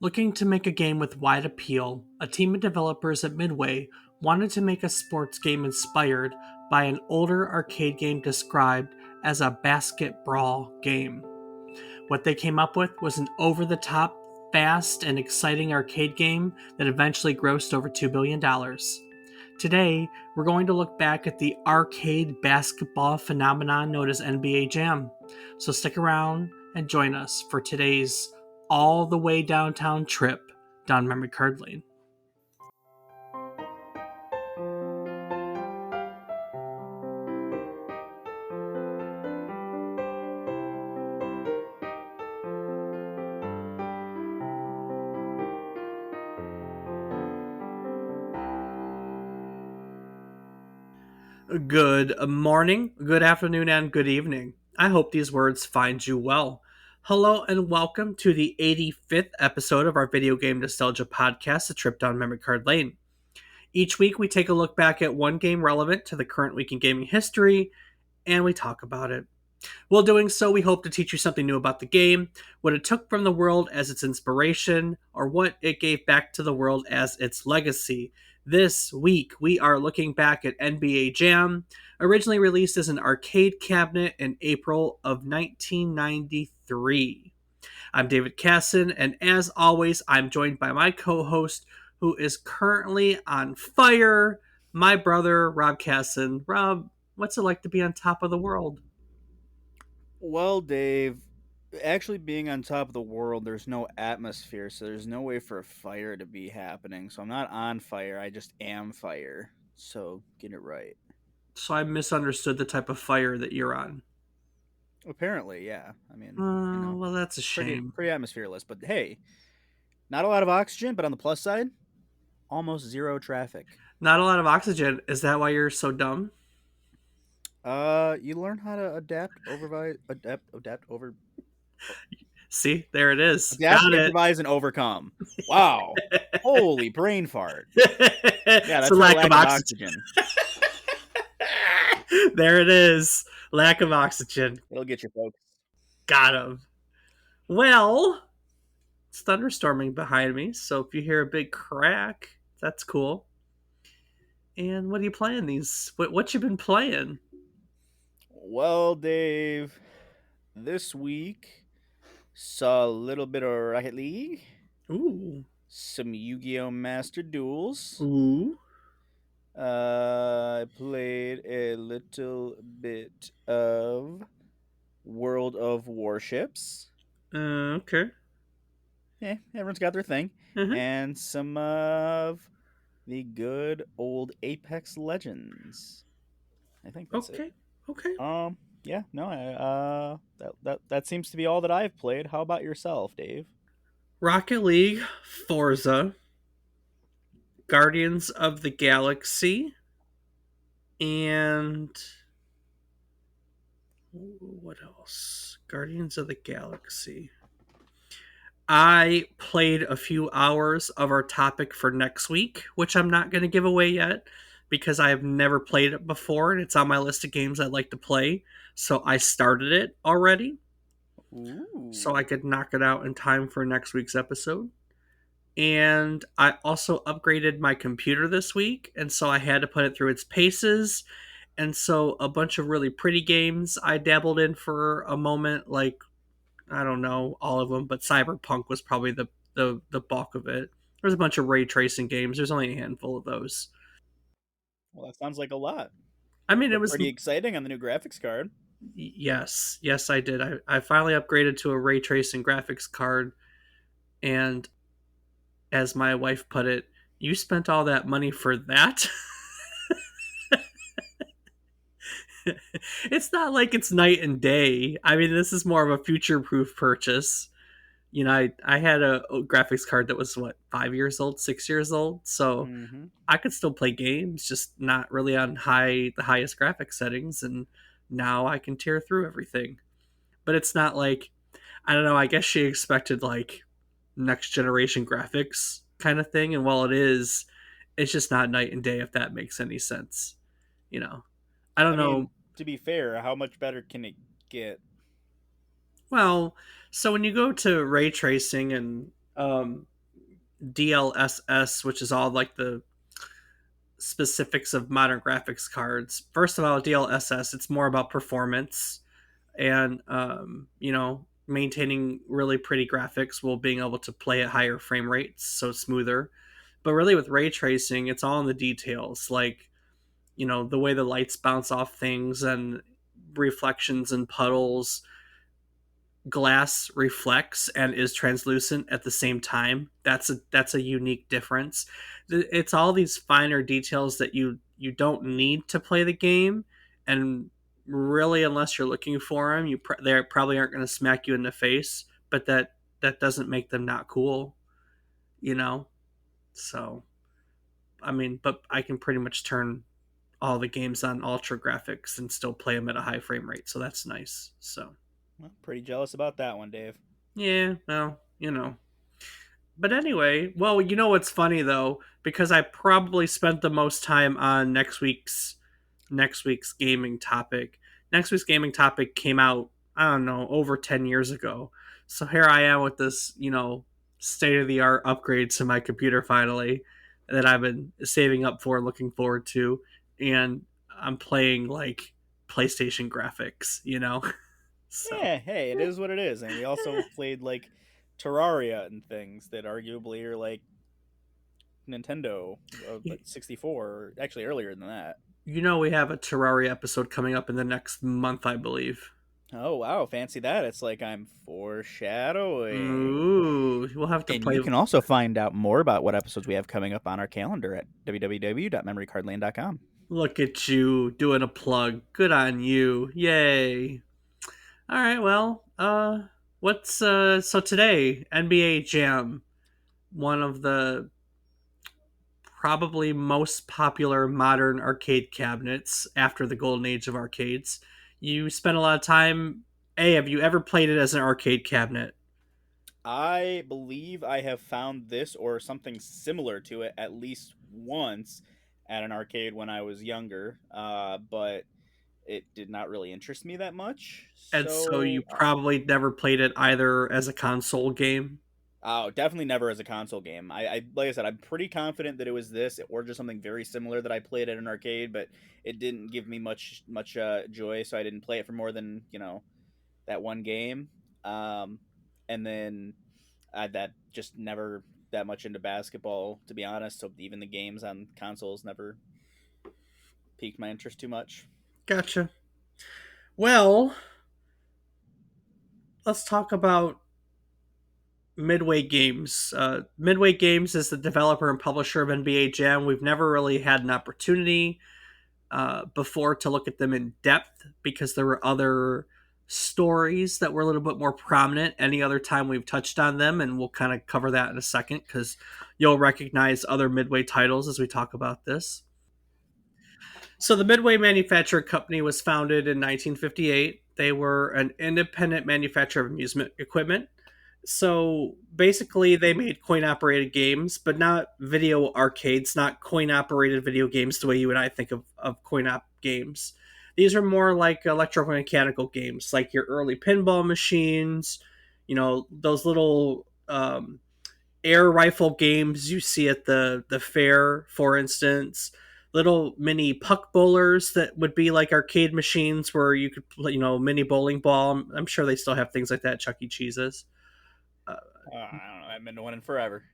Looking to make a game with wide appeal, a team of developers at Midway wanted to make a sports game inspired by an older arcade game described as a basket brawl game. What they came up with was an over the top, fast, and exciting arcade game that eventually grossed over $2 billion. Today, we're going to look back at the arcade basketball phenomenon known as NBA Jam. So stick around and join us for today's all the way downtown trip down memory card lane. Good morning, good afternoon, and good evening. I hope these words find you well. Hello and welcome to the 85th episode of our video game nostalgia podcast, A Trip Down Memory Card Lane. Each week we take a look back at one game relevant to the current week in gaming history, and we talk about it. While doing so, we hope to teach you something new about the game, what it took from the world as its inspiration, or what it gave back to the world as its legacy. This week, we are looking back at NBA Jam, originally released as an arcade cabinet in April of 1993. I'm David Casson, and as always, I'm joined by my co-host, who is currently on fire, my brother, Rob Casson. Rob, what's it like to be on top of the world? Well, Dave, actually being on top of the world, there's no atmosphere, so there's no way for a fire to be happening. So I'm not on fire, I just am fire. So get it right. So I misunderstood the type of fire that you're on. Apparently, yeah. I mean, Well, that's a pretty shame. pretty atmosphereless, but hey, not a lot of oxygen, but on the plus side, almost zero traffic. Not a lot of oxygen. Is that why you're so dumb? You learn how to See, there it is. adapt, Got it. improvise, and overcome. Wow. Holy brain fart. Yeah, It's a that's for lack of lack of oxygen. oxygen. There it is. Lack of oxygen. It'll get you folks. Got him. Well, it's thunderstorming behind me, so if you hear a big crack, that's cool. And what are you playing these? What you been playing? Well, Dave, this week saw a little bit of Rocket League, Ooh. some Yu-Gi-Oh! Master Duels. Ooh. I played a little bit of World of Warships. Okay. Yeah, everyone's got their thing. Uh-huh. And some of the good old Apex Legends. I think that's it. Okay. Okay. Yeah, no, that seems to be all that I've played. How about yourself, Dave? Rocket League, Forza, Guardians of the Galaxy, and what else? Guardians of the Galaxy. I played a few hours of our topic for next week, which I'm not going to give away yet because I have never played it before and it's on my list of games I'd like to play. So I started it already so Ooh. I could knock it out in time for next week's episode. And I also upgraded my computer this week, and so I had to put it through its paces. And so a bunch of really pretty games I dabbled in for a moment, like I don't know all of them, but Cyberpunk was probably the bulk of it. There's a bunch of ray tracing games. There's only a handful of those. Well, that sounds like a lot. I mean, it Look was pretty exciting on the new graphics card. yes, I did. I finally upgraded to a ray tracing graphics card, and as my wife put it, you spent all that money for that. It's not like it's night and day. I mean, this is more of a future proof purchase. I had a graphics card that was what 5 years old, 6 years old, so Mm-hmm. I could still play games, just not really on the highest graphics settings. And now I can tear through everything. But it's not like I don't know. I guess she expected like next generation graphics kind of thing, and while it is, it's just not night and day. If that makes any sense, you know. I don't I know. mean, to be fair, how much better can it get? Well, so when you go to ray tracing and DLSS, which is all like the specifics of modern graphics cards. First of all, DLSS, it's more about performance and maintaining really pretty graphics while being able to play at higher frame rates, so smoother. But really, with ray tracing, it's all in the details, like the way the lights bounce off things and reflections and puddles. Glass reflects and is translucent at the same time. That's a unique difference. It's all these finer details that you don't need to play the game, and really, unless you're looking for them, they probably aren't going to smack you in the face. But that doesn't make them not cool, you know. So I mean, but I can pretty much turn all the games on ultra graphics and still play them at a high frame rate, so that's nice. So Well, pretty jealous about that one, Dave. yeah, well, But anyway, well, what's funny though, because I probably spent the most time on next week's gaming topic. Next week's gaming topic came out, I don't know, over 10 years ago. So here I am with this, state of the art upgrade to my computer finally that I've been saving up for, looking forward to, and I'm playing like PlayStation graphics. So Yeah, hey, it is what it is. And we also played like Terraria and things that arguably are like Nintendo, like 64, or actually earlier than that. we have a Terraria episode coming up in the next month, I believe. Oh wow, fancy that. It's like I'm foreshadowing. Ooh, we'll have to And play. you can also find out more about what episodes we have coming up on our calendar at www.memorycardlane.com. Look at you doing a plug. Good on you. Yay. All right, well, what's so today NBA Jam, one of the probably most popular modern arcade cabinets after the golden age of arcades. You spent a lot of time. Have you ever played it as an arcade cabinet? I believe I have found this or something similar to it at least once at an arcade when I was younger, but it did not really interest me that much. And so you So, probably never played it either as a console game. definitely never as a console game. I like I said, I'm pretty confident that it was this or just something very similar that I played at an arcade, but it didn't give me much joy, so I didn't play it for more than that one game. Um, and then that just never that much into basketball, to be honest. So even the games on consoles never piqued my interest too much. Gotcha. Well, let's talk about Midway Games. Midway Games is the developer and publisher of NBA Jam. We've never really had an opportunity before to look at them in depth because there were other stories that were a little bit more prominent any other time we've touched on them, and we'll kind of cover that in a second because you'll recognize other Midway titles as we talk about this. So the Midway Manufacturing Company was founded in 1958. They were an independent manufacturer of amusement equipment. So basically, they made coin operated games, but not video arcades, not coin operated video games the way you and I think of coin op games. These are more like electromechanical games, like your early pinball machines, those little air rifle games you see at the fair, for instance. Little mini puck bowlers that would be like arcade machines where you could, mini bowling ball. I'm sure they still have things like that at Chuck E. Cheese's. I don't know. I haven't been to one in forever.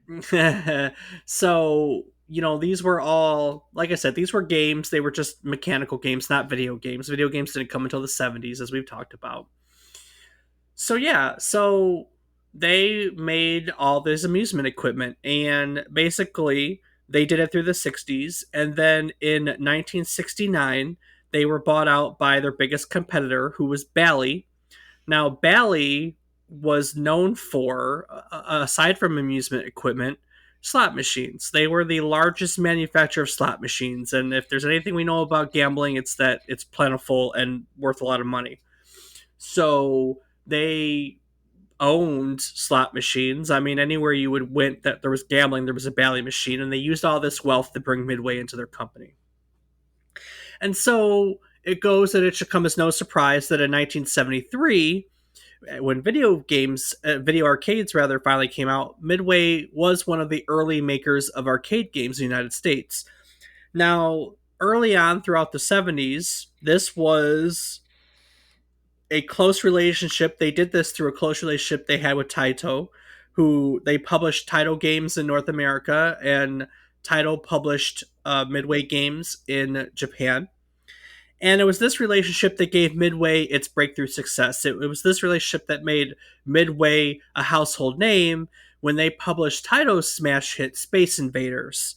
So, these were all, like I said, these were games. They were just mechanical games, not video games. Video games didn't come until the 70s, as we've talked about. So, yeah, so they made all this amusement equipment, and basically, they did it through the 60s. And then in 1969, they were bought out by their biggest competitor, who was Bally. Now, Bally was known for, aside from amusement equipment, slot machines. They were the largest manufacturer of slot machines, and if there's anything we know about gambling, it's that it's plentiful and worth a lot of money. So they owned slot machines. I mean, anywhere you would went that there was gambling, there was a Bally machine, and they used all this wealth to bring Midway into their company. And so it goes that it should come as no surprise that in 1973, When video arcades rather, finally came out, Midway was one of the early makers of arcade games in the United States. Now, early on throughout the 70s, this was a close relationship. They did this through a close relationship they had with Taito, who they published Taito games in North America, and Taito published Midway games in Japan. And it was this relationship that gave Midway its breakthrough success. It was this relationship that made Midway a household name when they published Taito's smash hit Space Invaders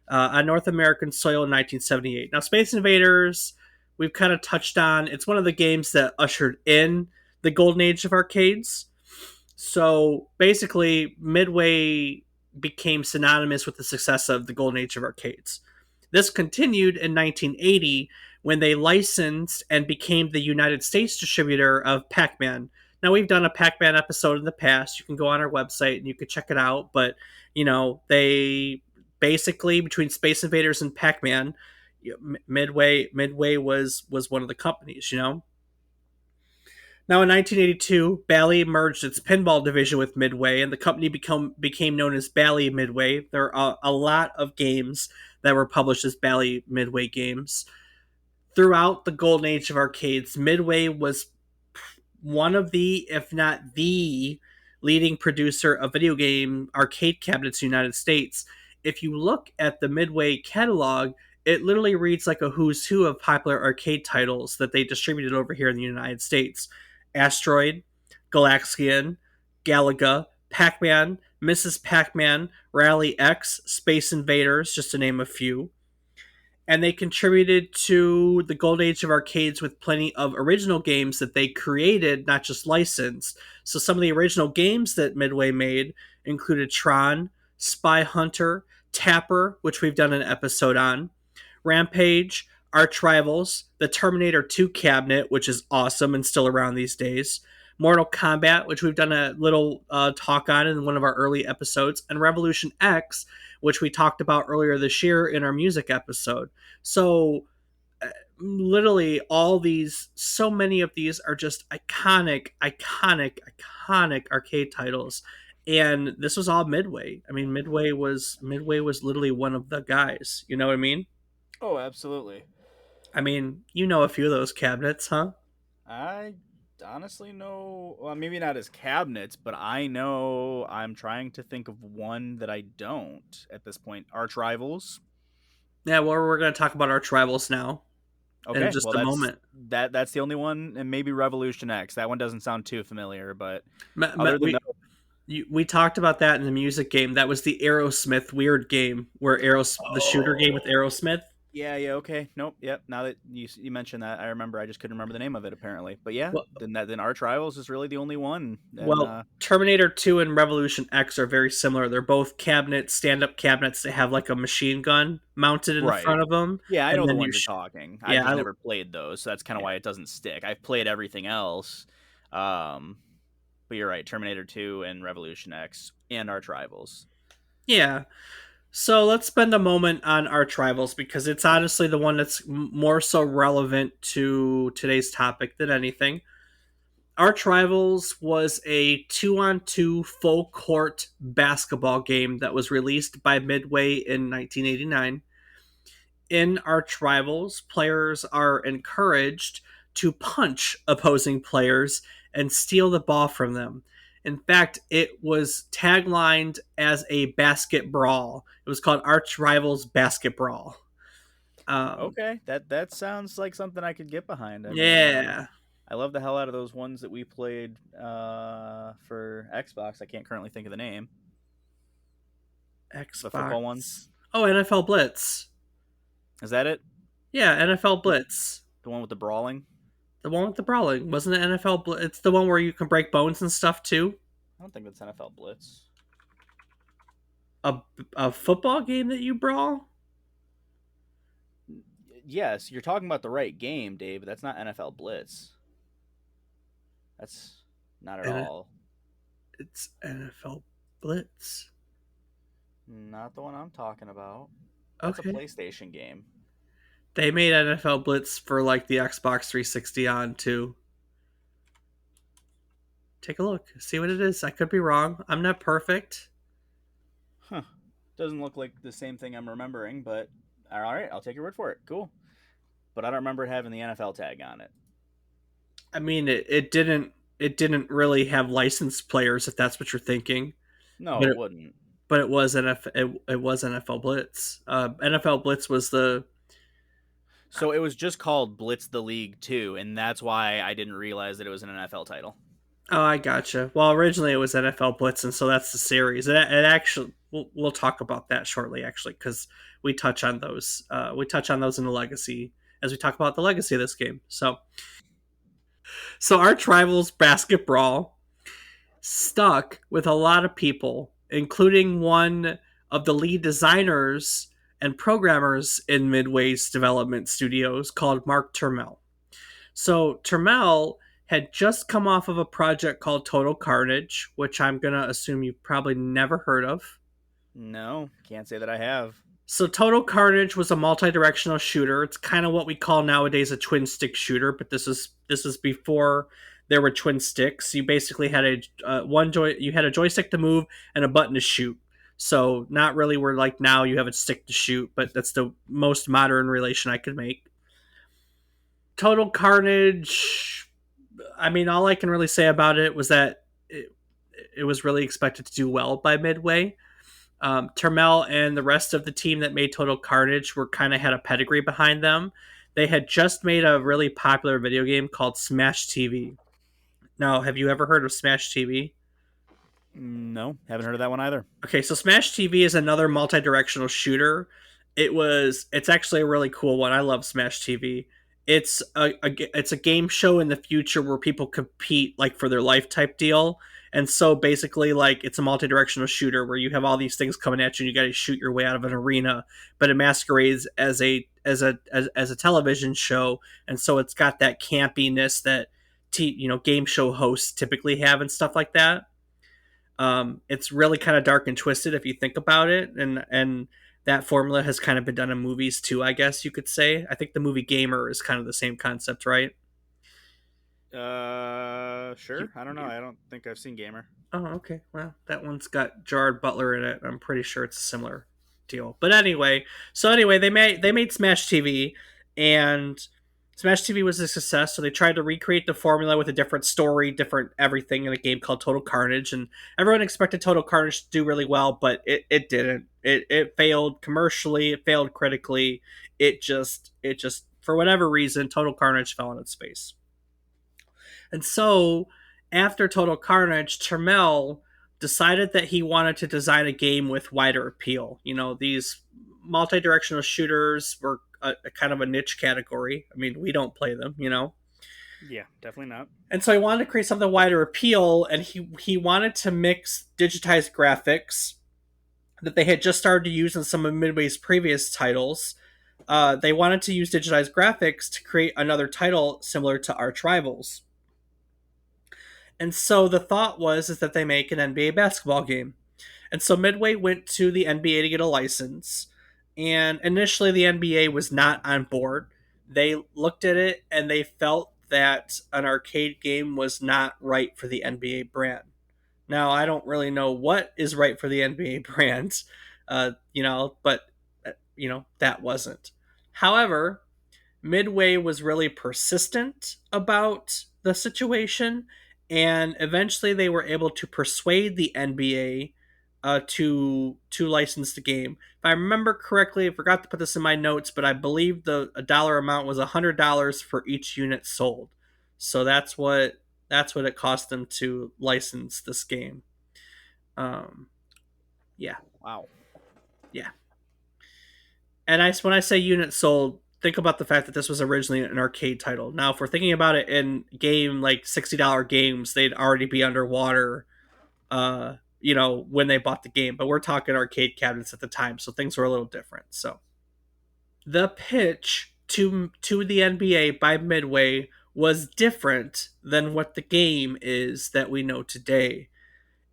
on North American soil in 1978. Now, Space Invaders, we've kind of touched on. It's one of the games that ushered in the golden age of arcades. So basically, Midway became synonymous with the success of the golden age of arcades. This continued in 1980 when they licensed and became the United States distributor of Pac Man. Now, we've done a Pac Man episode in the past. You can go on our website and you can check it out. But, they basically, between Space Invaders and Pac Man, Midway was one of the companies. Now, in 1982, Bally merged its pinball division with Midway, and the company became known as Bally Midway. There are a lot of games that were published as Bally Midway games. Throughout the golden age of arcades, Midway was one of the, if not the, leading producer of video game arcade cabinets in the United States. If you look at the Midway catalog, it literally reads like a who's who of popular arcade titles that they distributed over here in the United States. Asteroid, Galaxian, Galaga, Pac-Man, Mrs. Pac-Man, Rally X, Space Invaders, just to name a few. And they contributed to the gold age of arcades with plenty of original games that they created, not just licensed. So some of the original games that Midway made included Tron, Spy Hunter, Tapper, which we've done an episode on, Rampage, Arch Rivals, the Terminator 2 cabinet, which is awesome and still around these days, Mortal Kombat, which we've done a little talk on in one of our early episodes, and Revolution X, which we talked about earlier this year in our music episode. So, literally, so many of these are just iconic arcade titles. And this was all Midway. I mean, Midway was literally one of the guys. You know what I mean? Oh, absolutely. I mean, you know a few of those cabinets, huh? I honestly know, well, maybe not as cabinets, but I know I'm trying to think of one that I don't at this point. Arch Rivals. Yeah, well, we're going to talk about Arch Rivals now in Okay, just well a that's moment. that's the only one, and maybe Revolution X. That one doesn't sound too familiar, but Me- me- other than We those, we talked about that in the music game. That was the Aerosmith weird game where the shooter game with oh, Aerosmith. yeah, okay, nope, yep. Now that you mentioned that, I remember. I just couldn't remember the name of it apparently, but yeah, Well, then Arch Rivals is really the only one, and well, Terminator 2 and Revolution X are very similar. They're both stand-up cabinets that have like a machine gun mounted in the right. front of them, Yeah, I and know the then ones you're talking. I've yeah, just never played those, so that's kind of yeah, why it doesn't stick. I've played everything else, um, but you're right. Terminator 2 and Revolution X and Arch Rivals. yeah. So let's spend a moment on Arch Rivals because it's honestly the one that's more so relevant to today's topic than anything. Arch Rivals was a 2-on-2 full court basketball game that was released by Midway in 1989. In Arch Rivals, players are encouraged to punch opposing players and steal the ball from them. In fact, it was taglined as a basket brawl. It was called Arch Rivals Basket Brawl. Um, Okay, that sounds like something I could get behind. I mean, yeah, I love the hell out of those ones that we played for Xbox. I can't currently think of the name. The football ones. Xbox. Oh, NFL Blitz. Is that it? Yeah, NFL Blitz. The one with the brawling? The one with the brawling. Wasn't it NFL Blitz? It's the one where you can break bones and stuff too. I don't think that's NFL Blitz. A, a football game that you brawl? Yes, you're talking about the right game, Dave, but that's not NFL Blitz. That's not at And all. it's NFL Blitz. Not the one I'm talking about. That's a Okay. PlayStation game. They made NFL Blitz for like the Xbox 360 on too. Take a look. See what it is. I could be wrong. I'm not perfect. Huh. Doesn't look like the same thing I'm remembering, but all right, I'll take your word for it. Cool. But I don't remember it having the NFL tag on it. I mean, it didn't really have licensed players if that's what you're thinking. No, But it it, wouldn't. but it was NFL Blitz. NFL Blitz was the. So it was just called Blitz the League 2, and that's why I didn't realize that it was an NFL title. Oh, I gotcha. Well, originally it was NFL Blitz, and so that's the series. It actually we'll talk about that shortly, actually, because we touch on those. We touch on those in the legacy as we talk about the legacy of this game. So our Rivals Basketball stuck with a lot of people, including one of the lead designers and programmers in Midway's development studios called Mark Turmel. So Turmel had just come off of a project called Total Carnage, which I'm going to assume you've probably never heard of. No, can't say that I have. So Total Carnage was a multi-directional shooter. It's kind of what we call nowadays a twin stick shooter, but this is before there were twin sticks. You basically had you had a joystick to move and a button to shoot. So not really where like now you have a stick to shoot, but that's the most modern relation I could make. Total Carnage, I mean, all I can really say about it was that it was really expected to do well by Midway. Termel and the rest of the team that made Total Carnage were kind of had a pedigree behind them. They had just made a really popular video game called Smash TV. Now, have you ever heard of Smash TV? No, haven't heard of that one either. Okay, so Smash TV is another multi-directional shooter. It's actually a really cool one. I love Smash TV. It's a game show in the future where people compete like for their life type deal. And so basically like it's a multi-directional shooter where you have all these things coming at you and you got to shoot your way out of an arena, but it masquerades as a television show, and so it's got that campiness that game show hosts typically have and stuff like that. It's really kind of dark and twisted if you think about it, and that formula has kind of been done in movies too. I guess you could say. I think the movie Gamer is kind of the same concept, right? Sure. I don't know. I don't think I've seen Gamer. Oh, okay. Well, that one's got Gerard Butler in it. I'm pretty sure it's a similar deal. But anyway, they made Smash TV, and Smash TV was a success. So they tried to recreate the formula with a different story, different everything in a game called Total Carnage, and everyone expected Total Carnage to do really well, but it didn't. It failed commercially. It failed critically. It just for whatever reason, Total Carnage fell on its face. And so, after Total Carnage, Termel decided that he wanted to design a game with wider appeal. These multi-directional shooters were a kind of a niche category. I mean, we don't play them. Yeah, definitely not. And so he wanted to create something wider appeal, and he wanted to mix digitized graphics that they had just started to use in some of Midway's previous titles. They wanted to use digitized graphics to create another title similar to Arch Rivals. And so the thought is that they make an NBA basketball game. And so Midway went to the NBA to get a license. And initially the NBA was not on board. They looked at it and they felt that an arcade game was not right for the NBA brand. Now, I don't really know what is right for the NBA brand, but that wasn't. However, Midway was really persistent about the situation, and eventually they were able to persuade the NBA to license the game. If I remember correctly, I forgot to put this in my notes, but I believe the a dollar amount was $100 for each unit sold. So that's what it cost them to license this game. Um, yeah, Wow. yeah. And when I say units sold, think about the fact that this was originally an arcade title. Now, if we're thinking about it in game like $60 games, they'd already be underwater, when they bought the game. But we're talking arcade cabinets at the time, so things were a little different. So the pitch to the NBA by Midway was different than what the game is that we know today.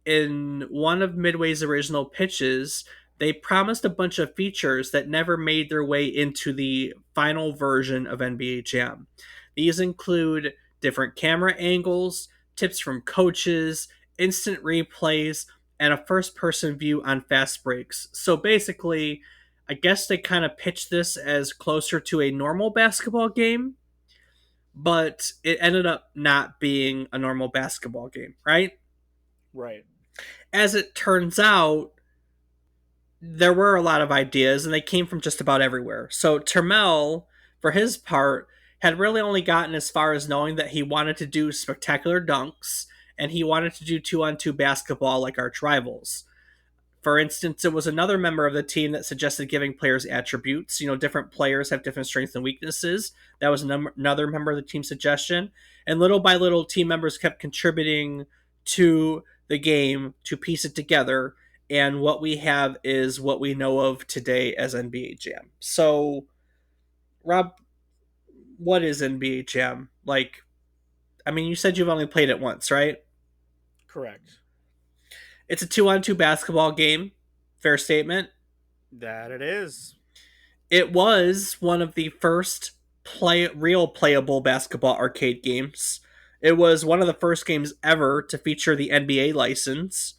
In one of Midway's original pitches, they promised a bunch of features that never made their way into the final version of NBA Jam. These include different camera angles, tips from coaches, instant replays, and a first person view on fast breaks. So basically, I guess they kind of pitched this as closer to a normal basketball game, but it ended up not being a normal basketball game, right? Right. As it turns out, there were a lot of ideas and they came from just about everywhere. So Termel, for his part, had really only gotten as far as knowing that he wanted to do spectacular dunks and he wanted to do 2-on-2 basketball like arch rivals. For instance, it was another member of the team that suggested giving players attributes. Different players have different strengths and weaknesses. That was another member of the team suggestion. And little by little, team members kept contributing to the game to piece it together. And what we have is what we know of today as NBA Jam. So, Rob, what is NBA Jam? You said you've only played it once, right? Correct. It's a 2-on-2 basketball game. Fair statement. That it is. It was one of the first real playable basketball arcade games. It was one of the first games ever to feature the NBA license,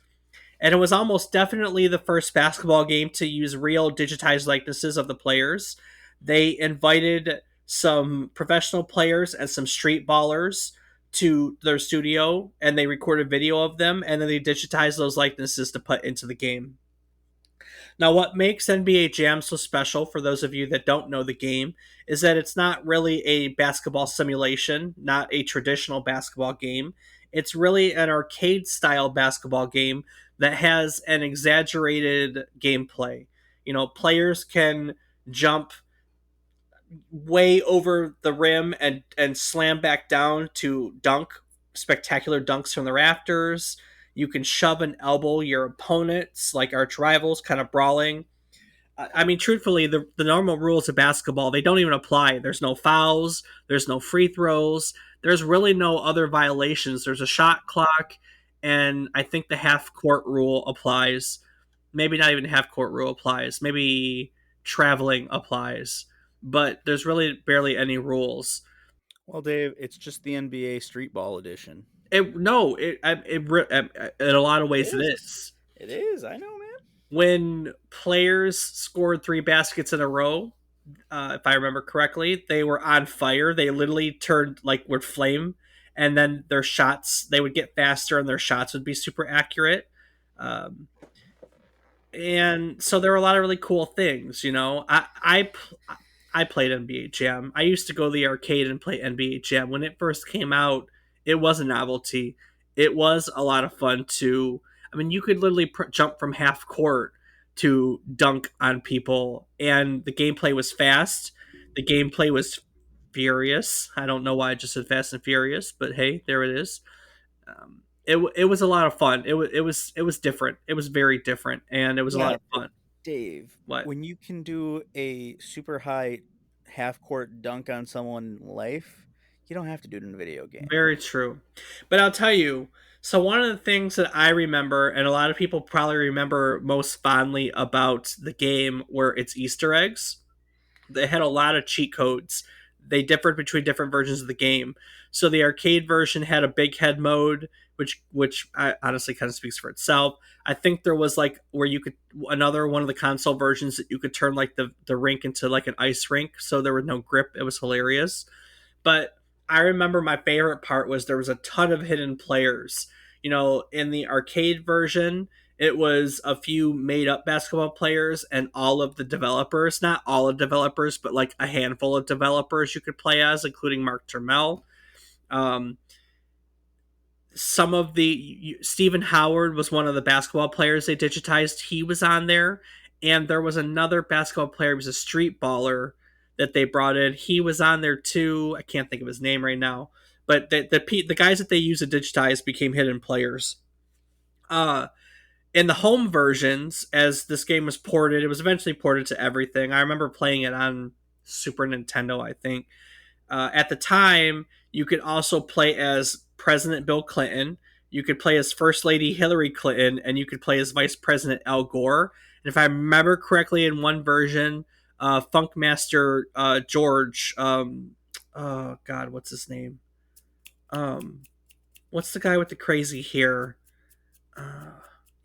and it was almost definitely the first basketball game to use real digitized likenesses of the players. They invited some professional players and some street ballers to their studio, and they recorded video of them, and then they digitized those likenesses to put into the game. Now, what makes NBA Jam so special for those of you that don't know the game is that it's not really a basketball simulation, not a traditional basketball game. It's really an arcade style basketball game that has an exaggerated gameplay. Players can jump way over the rim and slam back down to dunk spectacular dunks from the rafters. You can shove and elbow your opponents like arch rivals, kind of brawling. Truthfully, the normal rules of basketball, they don't even apply. There's no fouls, there's no free throws, there's really no other violations. There's a shot clock, and I think the half court rule applies. Maybe not even half court rule applies. Maybe traveling applies, but there's really barely any rules. Well, Dave, it's just the NBA Street Ball edition. It no, it in a lot of It ways it is. is. It is. I know, man. When players scored 3 baskets in a row, if I remember correctly, they were on fire. They literally turned would flame, and then their shots they would get faster, and their shots would be super accurate. Um, and so there were a lot of really cool things. I played NBA Jam. I used to go to the arcade and play NBA Jam when it first came out. It was a novelty. It was a lot of fun too. You could literally jump from half court to dunk on people, and the gameplay was fast. The gameplay was furious. I don't know why I just said Fast and Furious, but hey, there it is. It was a lot of fun. It was different. It was very different, and it was a lot Yeah, of fun. Dave, What? when you can do a super high half court dunk on someone in life, you don't have to do it in a video game. Very true. But I'll tell you, so one of the things that I remember, and a lot of people probably remember most fondly about the game, were its Easter eggs. They had a lot of cheat codes. They differed between different versions of the game. So the arcade version had a big head mode, which honestly kind of speaks for itself. I think there was where you could another one of the console versions that you could turn the rink into an ice rink, so there was no grip. It was hilarious. But I remember my favorite part was there was a ton of hidden players. In the arcade version, it was a few made up basketball players and all of the developers, not all of developers, but a handful of developers you could play as, including Mark Termel. Um, some of the Stephen Howard was one of the basketball players they digitized. He was on there, and there was another basketball player. He was a street baller that they brought in. He was on there too. I can't think of his name right now, but the guys that they used to digitize became hidden players. In the home versions, as this game was ported, it was eventually ported to everything. I remember playing it on Super Nintendo, I think. At the time, you could also play as President Bill Clinton. You could play as First Lady Hillary Clinton, and you could play as Vice President Al Gore. And if I remember correctly, in one version, Funkmaster George, oh God, what's his name? What's the guy with the crazy hair? Uh,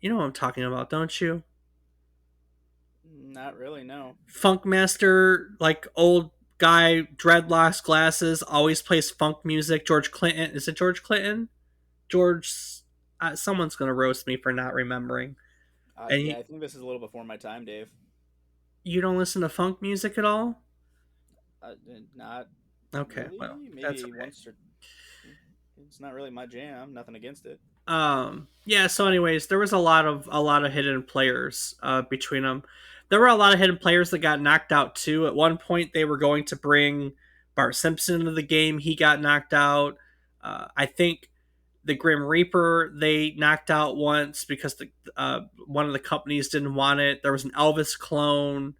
you know what I'm talking about, don't you? Not really, no. Funkmaster, like old guy, dreadlocks, glasses, always plays funk music. George Clinton. Is it George Clinton? George. Someone's gonna roast me for not remembering. And Yeah, I think this is a little before my time, Dave. you don't listen to funk music at all? Not Okay, well, really. that's Maybe okay. once or it's not really my jam. Nothing against it. Yeah, so anyways, there was a lot of hidden players between them. There were a lot of hidden players that got knocked out too. At one point they were going to bring Bart Simpson into the game. He got knocked out. I think the Grim Reaper they knocked out once because the one of the companies didn't want it. There was an Elvis clone.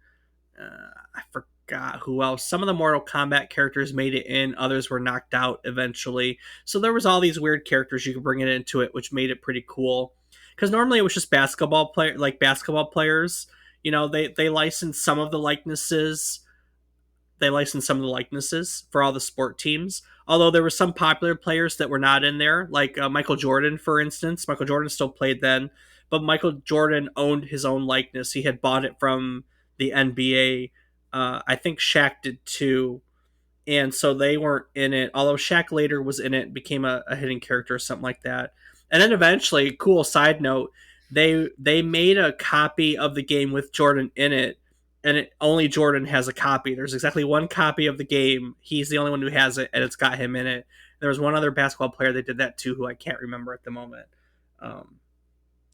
I forgot who else. Some of the Mortal Kombat characters made it in, others were knocked out eventually. So there was all these weird characters you could bring it into it, which made it pretty cool. Because normally it was just basketball players. You know, they licensed some of the likenesses. They licensed some of the likenesses for all the sport teams. Although there were some popular players that were not in there, like Michael Jordan, for instance. Michael Jordan still played then, but Michael Jordan owned his own likeness. He had bought it from the NBA. I think Shaq did too, and so they weren't in it. Although Shaq later was in it, became a hidden character or something like that. And then eventually, cool side note, they made a copy of the game with Jordan in it, and only Jordan has a copy. There's exactly one copy of the game. He's the only one who has it, and it's got him in it. There was one other basketball player that did that too, who I can't remember at the moment. Um,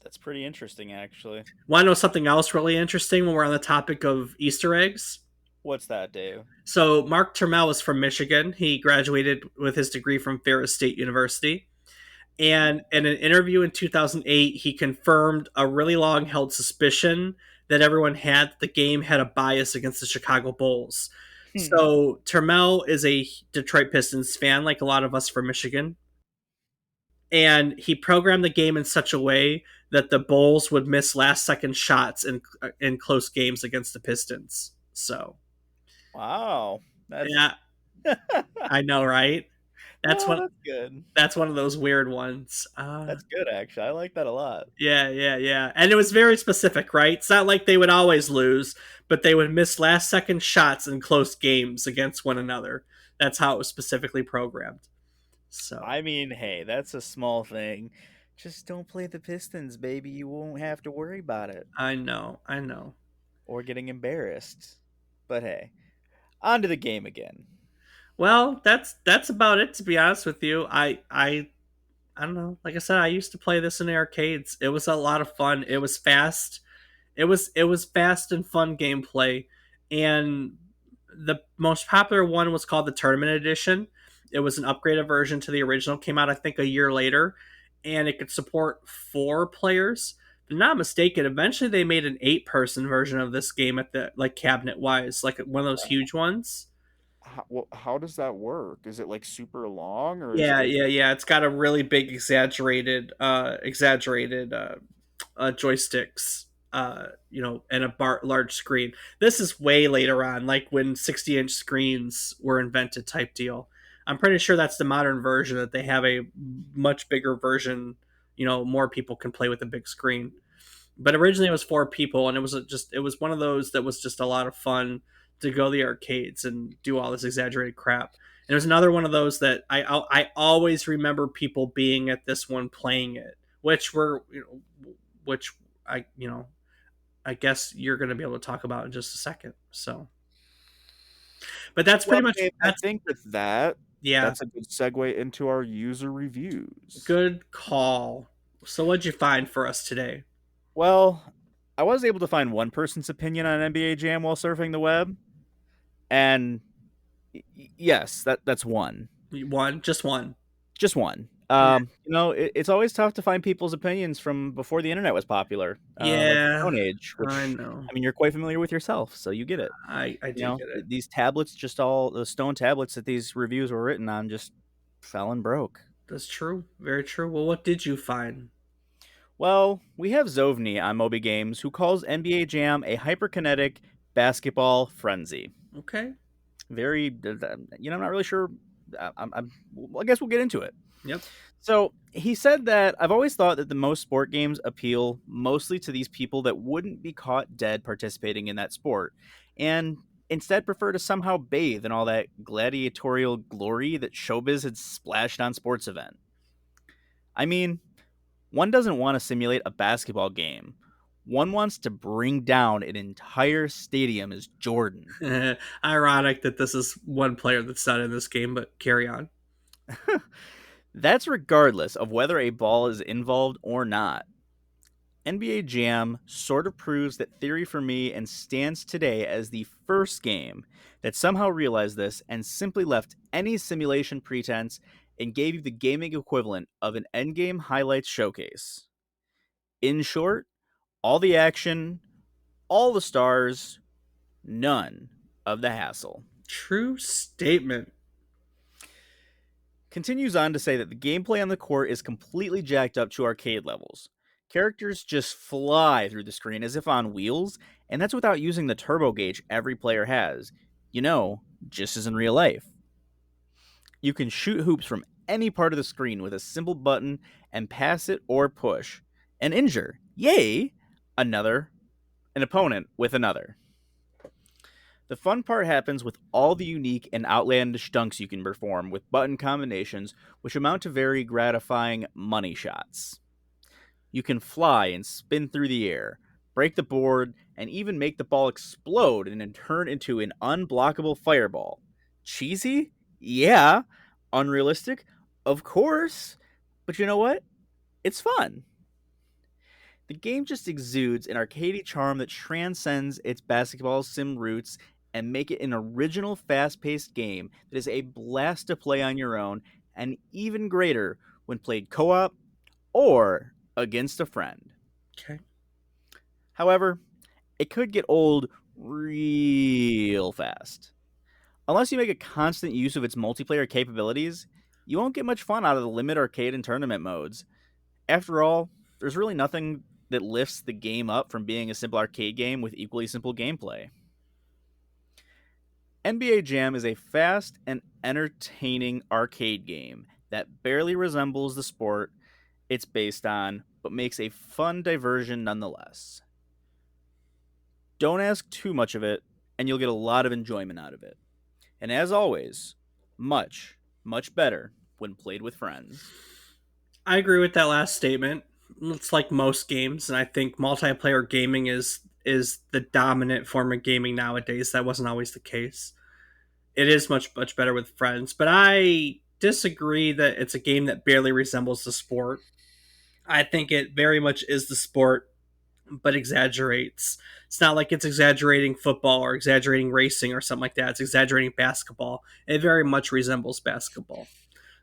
That's pretty interesting, actually. Want to know something else really interesting when we're on the topic of Easter eggs? What's that, Dave? So Mark Turmel is from Michigan. He graduated with his degree from Ferris State University. And in an interview in 2008, he confirmed a really long held suspicion that everyone had that the game had a bias against the Chicago Bulls. So Turmel is a Detroit Pistons fan, like a lot of us from Michigan. And he programmed the game in such a way that the Bulls would miss last second shots in close games against the Pistons. So, Wow, that's yeah, I know, right? That's oh, one. that's good. That's one of those weird ones. That's good, actually. I like that a lot. Yeah, yeah, yeah. And it was very specific, right? It's not like they would always lose, but they would miss last second shots in close games against one another. That's how it was specifically programmed. So I mean, hey, that's a small thing. Just don't play the Pistons, baby. You won't have to worry about it I know, I know. or getting embarrassed. But hey, on to the game again. Well, that's about it to be honest with you. I don't know. Like I said, I used to play this in the arcades. It was a lot of fun. It was fast. It was fast and fun gameplay, and the most popular one was called the Tournament Edition. It was an upgraded version to the original. Came out I think a year later, and it could support 4 players. If I'm not mistaken, eventually they made an 8-person version of this game at the like cabinet wise, like one of those huge ones. How does that work? Is it like super long or is it Yeah, like yeah, yeah. It's got a really big exaggerated joysticks, and a large screen. This is way later on, like when 60-inch screens were invented, type deal. I'm pretty sure that's the modern version that they have a much bigger version. More people can play with a big screen. But originally it was 4 people, and it was one of those that was just a lot of fun to go to the arcades and do all this exaggerated crap. And there's another one of those that I always remember people being at this one playing it, which I guess you're going to be able to talk about in just a second. So, but that's Well, pretty much Dave, I that's think with that, yeah, that's a good segue into our user reviews. good call. So what'd you find for us today? Well, I was able to find one person's opinion on NBA Jam while surfing the web, and yes, that's one, One, just one. just one. Yeah, It's always tough to find people's opinions from before the internet was popular, like the yeah, Stone Age. Which I know. I mean, you're quite familiar with yourself, so you get it. I do get it. These tablets, just all the stone tablets that these reviews were written on, just fell and broke. That's true. Very true. Well, what did you find? Well, we have Zovni on Moby Games who calls NBA Jam a hyperkinetic basketball frenzy. Okay. Very, I'm not really sure. Well, I guess we'll get into it. Yep. So he said that I've always thought that the most sport games appeal mostly to these people that wouldn't be caught dead participating in that sport and instead prefer to somehow bathe in all that gladiatorial glory that showbiz had splashed on sports event. I mean, one doesn't want to simulate a basketball game. One wants to bring down an entire stadium as Jordan. Ironic that this is one player that's not in this game, but carry on. That's regardless of whether a ball is involved or not. NBA Jam sort of proves that theory for me and stands today as the first game that somehow realized this and simply left any simulation pretense and gave you the gaming equivalent of an endgame highlights showcase. In short, all the action, all the stars, none of the hassle. True statement. Continues on to say that the gameplay on the court is completely jacked up to arcade levels. Characters just fly through the screen as if on wheels, and that's without using the turbo gauge every player has. You know, just as in real life. You can shoot hoops from any part of the screen with a simple button and pass it or push, and injure, yay, an opponent with another. The fun part happens with all the unique and outlandish dunks you can perform with button combinations, which amount to very gratifying money shots. You can fly and spin through the air, break the board, and even make the ball explode and then turn into an unblockable fireball. Cheesy? Yeah. Unrealistic? Of course. But you know what? It's fun. The game just exudes an arcadey charm that transcends its basketball sim roots and make it an original fast-paced game that is a blast to play on your own and even greater when played co-op or against a friend. Okay. However, it could get old real fast. Unless you make a constant use of its multiplayer capabilities, you won't get much fun out of the limit arcade and tournament modes. After all, there's really nothing that lifts the game up from being a simple arcade game with equally simple gameplay. NBA Jam is a fast and entertaining arcade game that barely resembles the sport it's based on, but makes a fun diversion nonetheless. Don't ask too much of it, and you'll get a lot of enjoyment out of it. And as always, much, much better when played with friends. I agree with that last statement. It's like most games, and I think multiplayer gaming is the dominant form of gaming nowadays. That wasn't always the case. It is much better with friends, but I disagree that it's a game that barely resembles the sport. I think it very much is the sport, but exaggerates. It's not like it's exaggerating football or exaggerating racing or something like that. It's exaggerating basketball. It very much resembles basketball.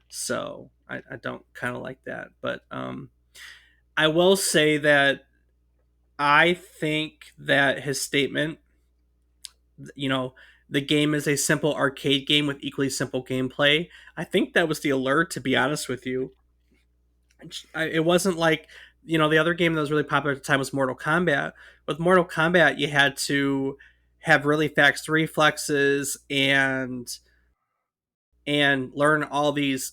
So I don't kind of like that. But I will say that I think that his statement, you know, the game is a simple arcade game with equally simple gameplay. I think that was the alert, to be honest with you. It wasn't like, the other game that was really popular at the time was Mortal Kombat. With Mortal Kombat, you had to have really fast reflexes and learn all these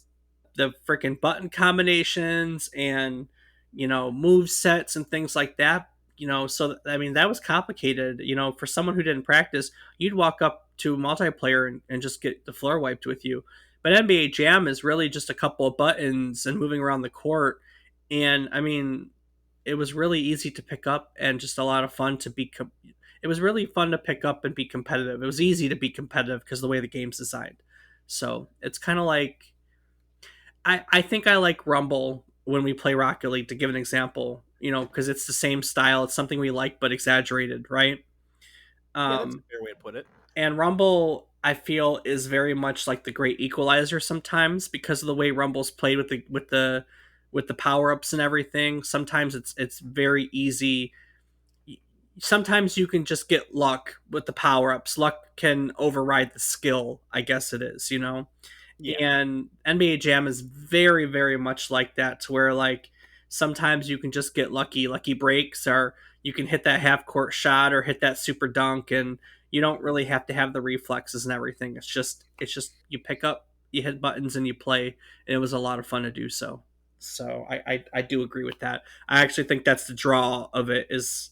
the freaking button combinations and move sets and things like that. So I mean that was complicated. For someone who didn't practice, you'd walk up to multiplayer and just get the floor wiped with you. But NBA Jam is really just a couple of buttons and moving around the court. And I mean, it was really easy to pick up and just a lot of fun to be. It was really fun to pick up and be competitive. It was easy to be competitive because of the way the game's designed. So it's kind of like I think I like Rumble when we play Rocket League, to give an example. Because it's the same style. It's something we like but exaggerated, right? Yeah, that's a Um, fair way to put it. and Rumble, I feel, is very much like the Great Equalizer sometimes because of the way Rumble's played with the power ups and everything. Sometimes it's very easy. Sometimes you can just get luck with the power ups. Luck can override the skill, I guess it is. Yeah. And NBA Jam is very, very much like that, to where like sometimes you can just get lucky breaks, or you can hit that half court shot or hit that super dunk, and you don't really have to have the reflexes and everything. It's just you pick up you hit buttons and you play, and it was a lot of fun to do so. So I do agree with that. I actually think that's the draw of it, is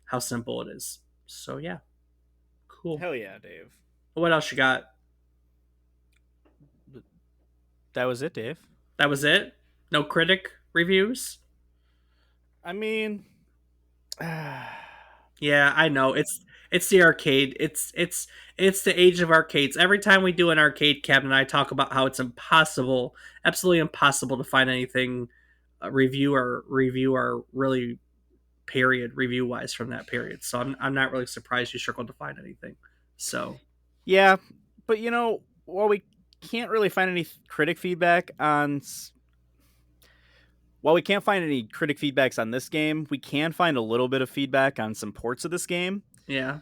how simple it is. So yeah, cool. Hell yeah, Dave. What else you got? That was it, Dave. That was it. No critic reviews. I mean, Yeah, I know. It's the arcade. It's the age of arcades. Every time we do an arcade cabinet, I talk about how it's impossible, absolutely impossible to find anything review or really period review wise from that period. So I'm not really surprised you struggled to find anything. So yeah, but while we can't really find any critic feedback on while we can't find any critic feedbacks on this game, we can find a little bit of feedback on some ports of this game. yeah,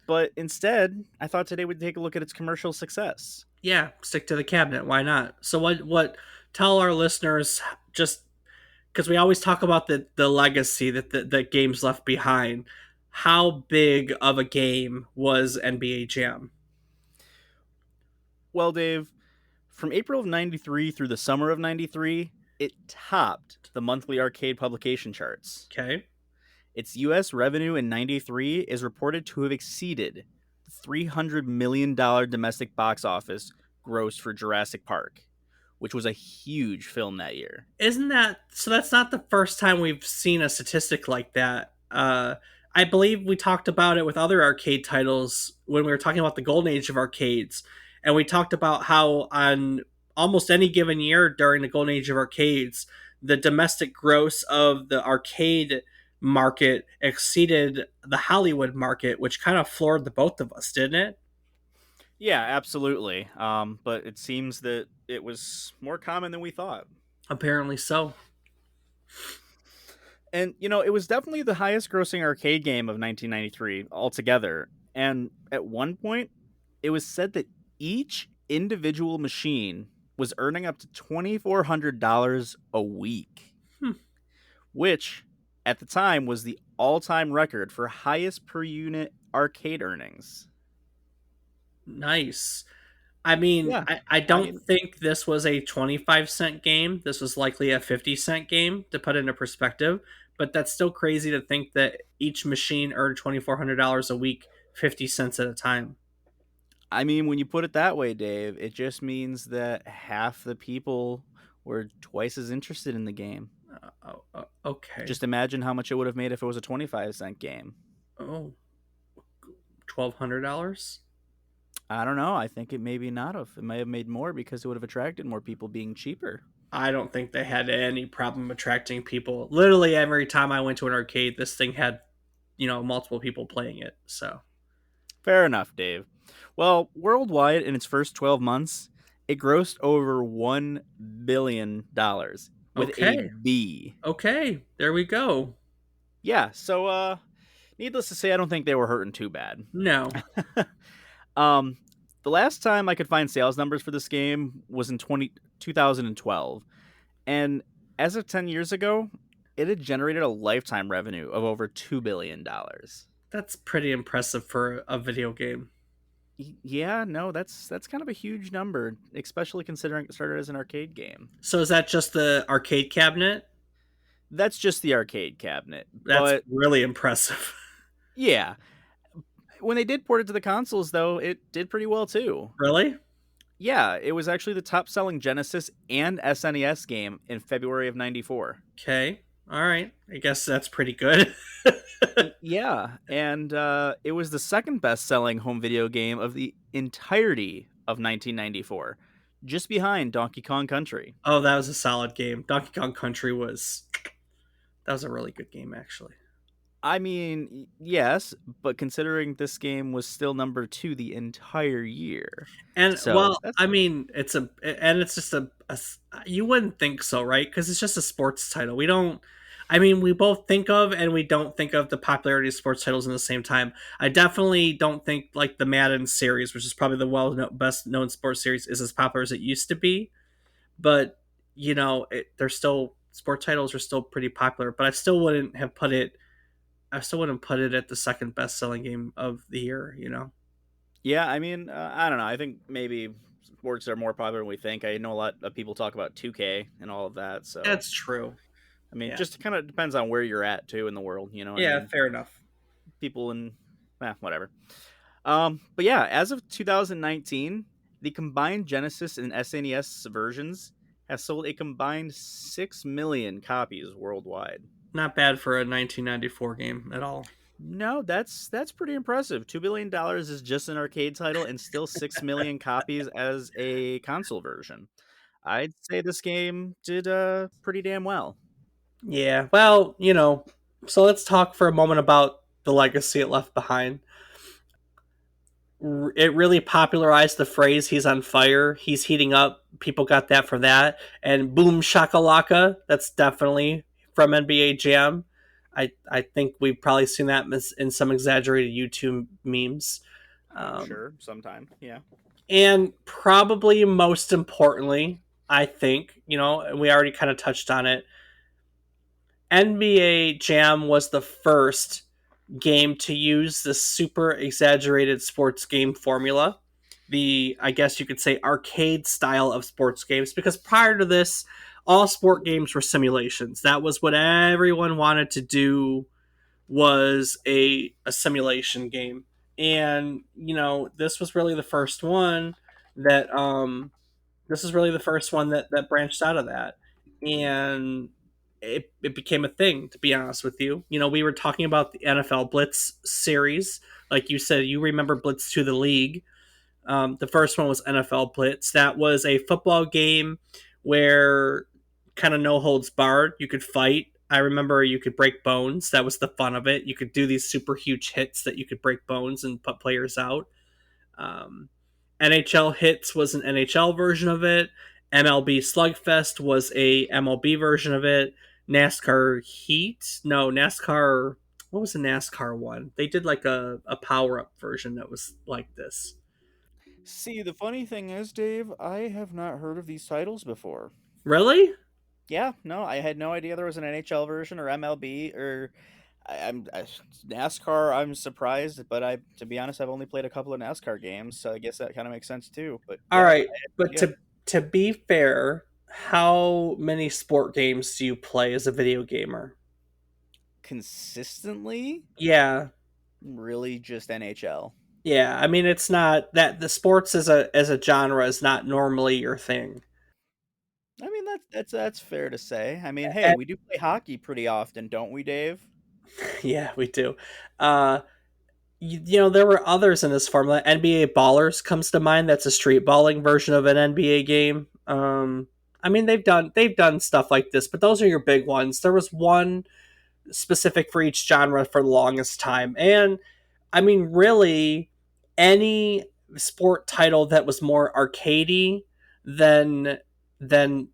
But instead, I thought today we'd take a look at its commercial success. yeah, stick to the cabinet. Why not? So what? Tell our listeners, just because we always talk about the legacy that the games left behind. How big of a game was NBA Jam? Well, Dave, from April of 93 through the summer of 93, it topped the monthly arcade publication charts. Okay. Its US revenue in 93 is reported to have exceeded the $300 million domestic box office gross for Jurassic Park, which was a huge film that year. Isn't that so? That's not the first time we've seen a statistic like that. I believe we talked about it with other arcade titles when we were talking about the golden age of arcades, and we talked about how on almost any given year during the golden age of arcades, the domestic gross of the arcade market exceeded the Hollywood market, which kind of floored the both of us, didn't it? Yeah, absolutely. But it seems that it was more common than we thought. Apparently so. And, it was definitely the highest grossing arcade game of 1993 altogether. And at one point, it was said that each individual machine was earning up to $2,400 a week, Hmm. which at the time was the all time record for highest per unit arcade earnings. Nice. I mean, Yeah. I I don't mean, think this was a 25-cent game. This was likely a 50-cent game, to put it into perspective. But that's still crazy to think that each machine earned $2,400 a week, 50 cents at a time. when you put it that way, Dave, it just means that half the people were twice as interested in the game. Okay. Just imagine how much it would have made if it was a 25-cent game. Oh, $1,200? I don't know. I think it maybe not have. It may have made more because it would have attracted more people being cheaper. I don't think they had any problem attracting people. Literally every time I went to an arcade, this thing had, multiple people playing it. So, Fair enough, Dave. Well, worldwide in its first 12 months, it grossed over $1 billion with a okay. B. Okay, there we go. Yeah, so needless to say, I don't think they were hurting too bad. No. um, the last time I could find sales numbers for this game was in 2012. And as of 10 years ago, it had generated a lifetime revenue of over $2 billion. That's pretty impressive for a video game. Yeah, no, that's kind of a huge number, especially considering it started as an arcade game. So is that just the arcade cabinet? That's just the arcade cabinet. That's But really impressive. yeah, when they did port it to the consoles, though, it did pretty well too. Really? Yeah, it was actually the top selling Genesis and SNES game in February of 94. Okay. All right. I guess that's pretty good. Yeah, and it was the second best selling home video game of the entirety of 1994, just behind Donkey Kong Country. Oh, that was a solid game. Donkey Kong Country was a really good game actually. Yes, but considering this game was still number 2 the entire year. And So, that's it's just you wouldn't think so, right? Cuz it's just a sports title. We both think of and we don't think of the popularity of sports titles in the same time. I definitely don't think like the Madden series, which is probably the best known sports series, is as popular as it used to be. But they're still sport titles are still pretty popular. But I still wouldn't put it at the second best selling game of the year. yeah, I don't know. I think maybe sports are more popular than we think. I know a lot of people talk about 2K and all of that. So That's true. I mean, Yeah. just kind of depends on where you're at too in the world. You know what I Yeah, mean? fair enough. People in whatever. But yeah, as of 2019, the combined Genesis and SNES versions has sold a combined 6 million copies worldwide. Not bad for a 1994 game at all. No, that's pretty impressive. $2 billion is just an arcade title, and still 6 million copies as a console version. I'd say this game did pretty damn well. Yeah. Well, so let's talk for a moment about the legacy it left behind. It really popularized the phrase "he's on fire," "he's heating up." People got that from that, and "Boomshakalaka." That's definitely from NBA Jam. I think we've probably seen that in some exaggerated YouTube memes. I'm Um, sure sometime. Yeah. and probably most importantly, I think, we already kind of touched on it. NBA Jam was the first game to use the super exaggerated sports game formula. The, I guess you could say, arcade style of sports games, because prior to this, all sport games were simulations. That was what everyone wanted to do, was a simulation game. And, this was really the first one that that branched out of that. And it became a thing, to be honest with you. We were talking about the NFL Blitz series. Like you said, you remember Blitz to the League. The first one was NFL Blitz. That was a football game where kind of no holds barred. You could fight. I remember you could break bones. That was the fun of it. You could do these super huge hits that you could break bones and put players out. Um, NHL Hits was an NHL version of it. MLB Slugfest was a MLB version of it. NASCAR Heat? No, NASCAR. What was the NASCAR one? They did like a power up version that was like this. See, the funny thing is, Dave, I have not heard of these titles before. Really? Yeah, no, I had no idea there was an NHL version or MLB or NASCAR. I'm surprised, but to be honest, I've only played a couple of NASCAR games, so I guess that kind of makes sense too. But All yeah, right, but yeah, to be fair, how many sport games do you play as a video gamer? consistently, Yeah, really just NHL. yeah. I mean, it's not that the sports as a genre is not normally your thing. I mean, that's fair to say. I mean, hey, we do play hockey pretty often, don't we, Dave? Yeah, we do. Uh, there were others in this formula. NBA Ballers comes to mind. That's a street balling version of an NBA game. I mean, they've done stuff like this, but those are your big ones. There was one specific for each genre for the longest time, and I mean, really, any sport title that was more arcadey than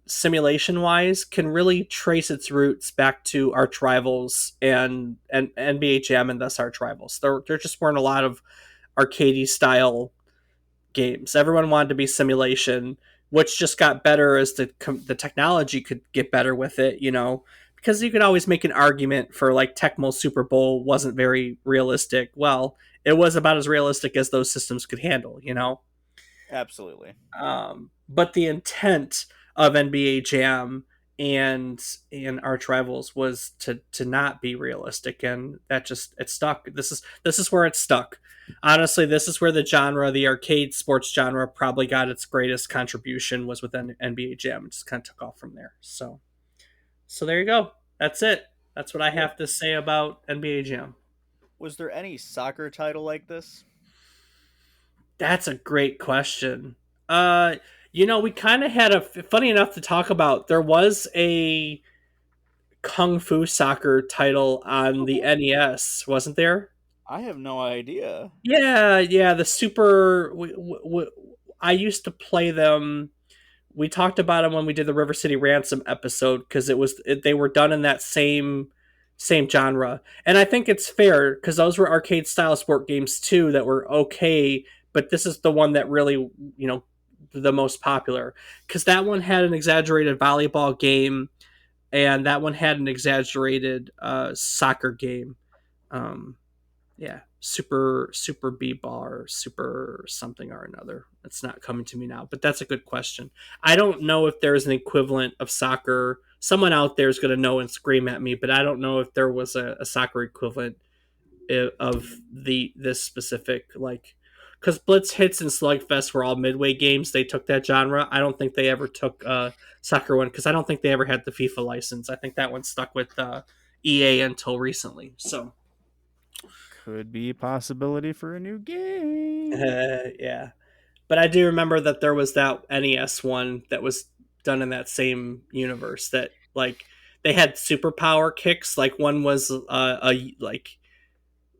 simulation wise can really trace its roots back to arch rivals and NBA Jam, and thus arch rivals. There just weren't a lot of arcadey style games. Everyone wanted to be simulation, which just got better as the technology could get better with it. Because you could always make an argument for like Tecmo Super Bowl wasn't very realistic. Well, it was about as realistic as those systems could handle. Absolutely. But the intent of NBA Jam and Arch Rivals was to not be realistic, and that just it stuck. This is where it stuck. Honestly, this is where the arcade sports genre, probably got its greatest contribution, was with NBA Jam. It just kind of took off from there. So there you go. That's it. That's what I What have to say about NBA Jam. was there any soccer title like this? That's a great question. Uh, we kind of had funny enough to talk about. There was a Kung Fu soccer title on the NES, wasn't there? I have no idea. Yeah, yeah. The super. I used to play them. We talked about them when we did the River City Ransom episode, because they were done in that same genre, and I think it's fair because those were arcade style sport games too that were okay, but this is the one that really, the most popular, because that one had an exaggerated volleyball game, and that one had an exaggerated soccer game. Um, Yeah, super b-ball or super something or another. It's not coming to me now, but that's a good question. I don't know if there's an equivalent of soccer. Someone out there is going to know and scream at me, but I don't know if there was a soccer equivalent of the this specific, like, because Blitz Hits and Slugfest were all Midway games. They took that genre. I don't think they ever took soccer one, because I don't think they ever had the FIFA license. I think that one stuck with EA until recently. So Could be a possibility for a new game. yeah. But I do remember that there was that NES one that was done in that same universe, that like they had superpower kicks. Like one was a like,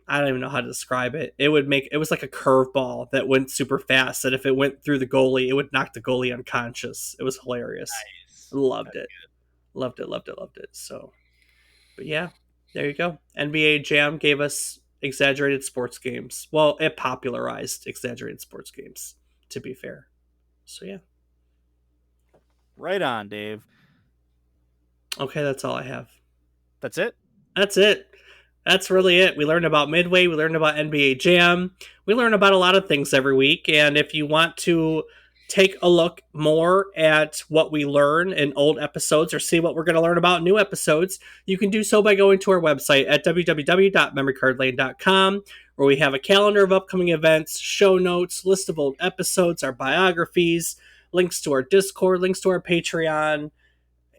I don't even know how to describe it. It was like a curveball that went super fast, that if it went through the goalie, it would knock the goalie unconscious. It was hilarious. Nice. Loved it. Loved it, loved it, loved it. So, but yeah, there you go. NBA Jam gave us exaggerated sports games. Well, it popularized exaggerated sports games, to be fair. So yeah. Right on, Dave. Okay, that's all I have. That's it. That's it. That's really it. We learned about Midway. We learned about NBA Jam. We learn about a lot of things every week. And if you want to take a look more at what we learn in old episodes, or see what we're going to learn about in new episodes, you can do so by going to our website at www.memorycardlane.com, where we have a calendar of upcoming events, show notes, list of old episodes, our biographies, links to our Discord, links to our Patreon,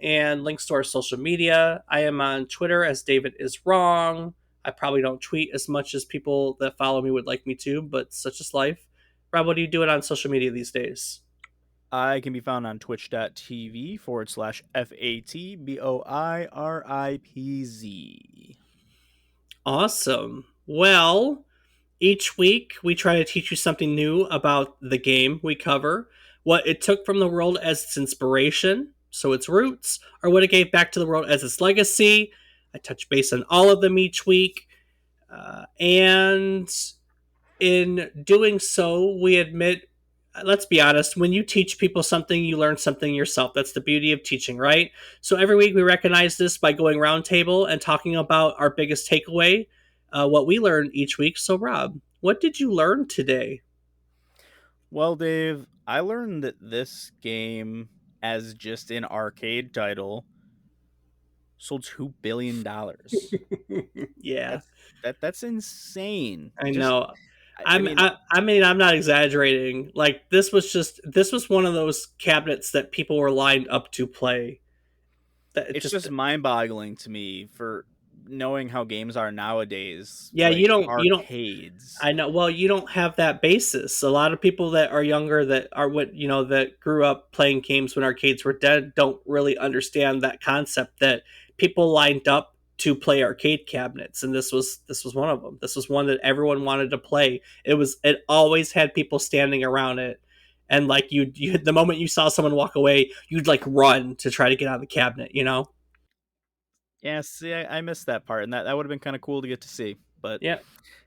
and links to our social media. I am on Twitter as David is Wrong. I probably don't tweet as much as people that follow me would like me to, but such is life. Rob, what do you do it on social media these days? I can be found on twitch.tv/FATBOIRIPZ. Awesome. Well, each week we try to teach you something new about the game we cover, what it took from the world as its inspiration, so its roots, or what it gave back to the world as its legacy. I touch base on all of them each week. And in doing so, we admit, let's be honest, when you teach people something, you learn something yourself. That's the beauty of teaching, right? So every week we recognize this by going roundtable and talking about our biggest takeaway, what we learned each week. So, Rob, what did you learn today? Well, Dave, I learned that this game, as just an arcade title, sold $2 billion. Yeah, That's insane. I Just know. I mean, I mean, I'm not exaggerating. Like, this was one of those cabinets that people were lined up to play. That it it's just just mind-boggling to me for knowing how games are nowadays. Yeah, Like you don't arcades. I know. Well, you don't have that basis. A lot of people that are younger, that are what that grew up playing games when arcades were dead, don't really understand that concept, that people lined up to play arcade cabinets, and this was one of them. This was one that everyone wanted to play. It always had people standing around it, and like you the moment you saw someone walk away, you'd like run to try to get out of the cabinet. Yeah, see, I missed that part, and that would have been kind of cool to get to see. But Yeah.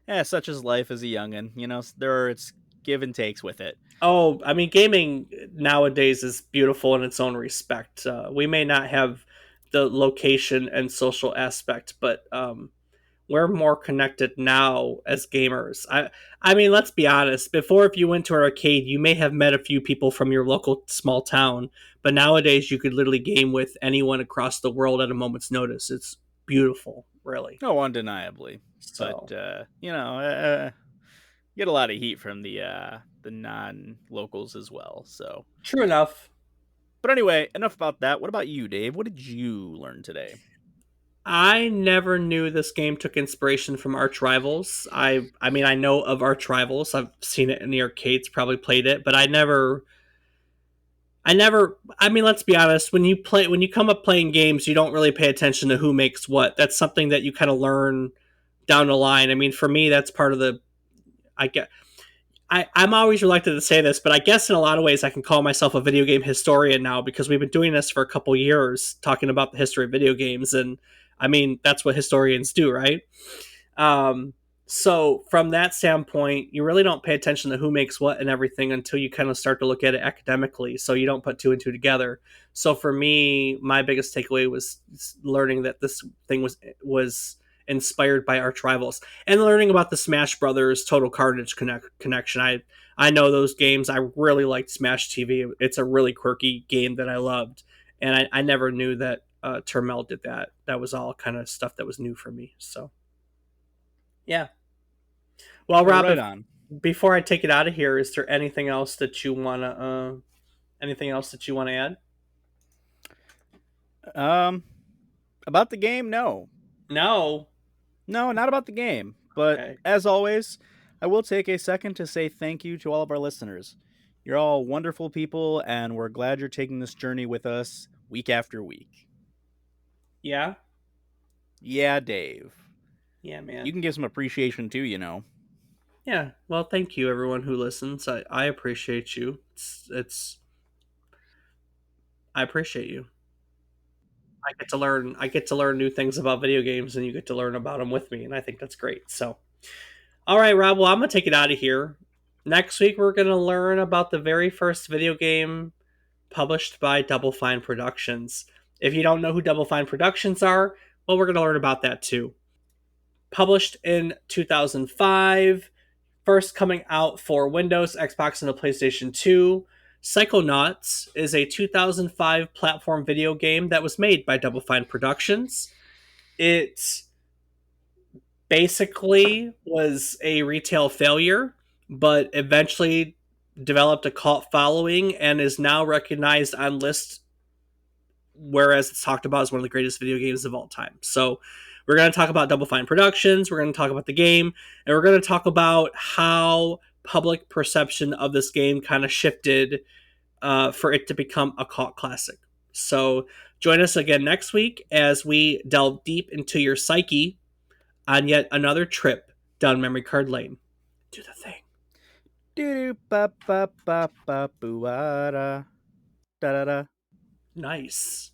yeah, such is life as a youngin. There are its give and takes with it. Oh, I mean, gaming nowadays is beautiful in its own respect. We may not have the location and social aspect, but we're more connected now as gamers. I mean, let's be honest. Before, if you went to an arcade, you may have met a few people from your local small town, but nowadays you could literally game with anyone across the world at a moment's notice. It's beautiful, really. No, undeniably. So But get a lot of heat from the non locals as well. So, true enough. but anyway, enough about that. What about you, Dave? What did you learn today? I never knew this game took inspiration from Arch Rivals. I mean, I know of Arch Rivals. I've seen it in the arcades, probably played it, but I never I mean, let's be honest, when you come up playing games, you don't really pay attention to who makes what. That's something that you kind of learn down the line. I mean, for me, that's part of the I get I'm always reluctant to say this, but I guess in a lot of ways I can call myself a video game historian now, because we've been doing this for a couple years, talking about the history of video games, and I mean that's what historians do, right? Um, so from that standpoint, you really don't pay attention to who makes what and everything until you kind of start to look at it academically. So you don't put two and two together. So for me, my biggest takeaway was learning that this thing was inspired by Arch Rivals, and learning about the Smash Brothers Total Carnage connection. I know those games. I really liked Smash TV. It's a really quirky game that I loved, and I never knew that Termel did that. That was all kind of stuff that was new for me. So yeah. Well, Well, Rob, right on. before I take it out of here, is there anything else that you wanna anything else that you wanna add? Um, about the game, no. No. No, not about the game. But Okay. as always, I will take a second to say thank you to all of our listeners. You're all wonderful people, and we're glad you're taking this journey with us week after week. Yeah. Yeah, Dave. Yeah, You man. can give some appreciation too, Yeah. Well, thank you, everyone who listens. I appreciate you. It's I appreciate you. I get to learn. I get to learn new things about video games, and you get to learn about them with me, and I think that's great. So, all right, Rob. Well, I'm gonna take it out of here. Next week, we're gonna learn about the very first video game published by Double Fine Productions. If you don't know who Double Fine Productions are, well, we're gonna learn about that too. Published in 2005, first coming out for Windows, Xbox, and the PlayStation 2. Psychonauts is a 2005 platform video game that was made by Double Fine Productions. It basically was a retail failure, but eventually developed a cult following and is now recognized on lists, whereas it's talked about as one of the greatest video games of all time. So we're going to talk about Double Fine Productions, we're going to talk about the game, and we're going to talk about how public perception of this game kind of shifted for it to become a cult classic. So join us again next week as we delve deep into your psyche on yet another trip down memory card lane. Do the thing. Do ba ba ba ba boo da da da. Nice.